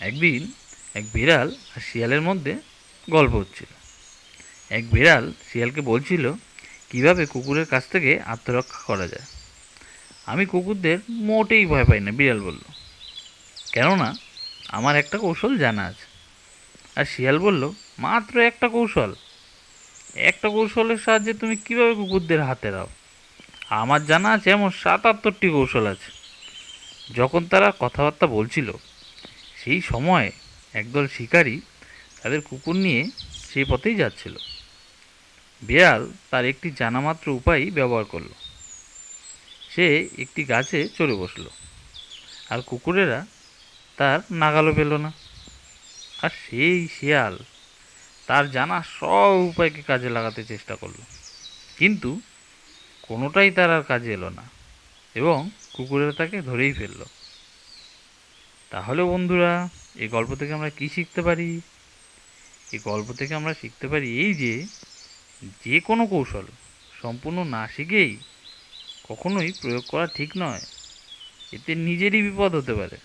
একদিন এক বিড়াল আর শিয়ালের মধ্যে গল্প হচ্ছিল। এক বিড়াল শিয়ালকে বলছিল কিভাবে কুকুরের কাছ থেকে আত্মরক্ষা করা যায়। আমি কুকুরদের মোটেই ভয় পাই না, বিড়াল বলল, কেননা আমার একটা কৌশল জানা আছে। আর শিয়াল বলল, মাত্র একটা কৌশল? একটা কৌশলের সাহায্যে তুমি কিভাবে কুকুরদের হাতে নাও? আমার জানা আছে এমন ৭৭টি কৌশল আছে। যখন তারা কথাবার্তা বলছিল সেই সময় একদল শিকারী তাদের কুকুর নিয়ে সেই পথেই যাচ্ছিল। বিড়াল তার একটি জানামাত্র উপায় ব্যবহার করলো। সে একটি গাছে চড়ে বসলো, আর কুকুরেরা তার নাগালও পেল না। আর সেই শিয়াল তার জানা সব উপায়কে কাজে লাগাতে চেষ্টা করলো, কিন্তু কোনোটাই তার আর কাজে এলো না, এবং কুকুরেরা তাকে ধরেই ফেললো। তাহলে বন্ধুরা, এই গল্প থেকে আমরা কি শিখতে পারি? এই গল্প থেকে আমরা শিখতে পারি এই যে, যে কোনো কৌশল সম্পূর্ণ না শিখেই কখনোই প্রয়োগ করা ঠিক নয়। এতে নিজেরই বিপদ হতে পারে।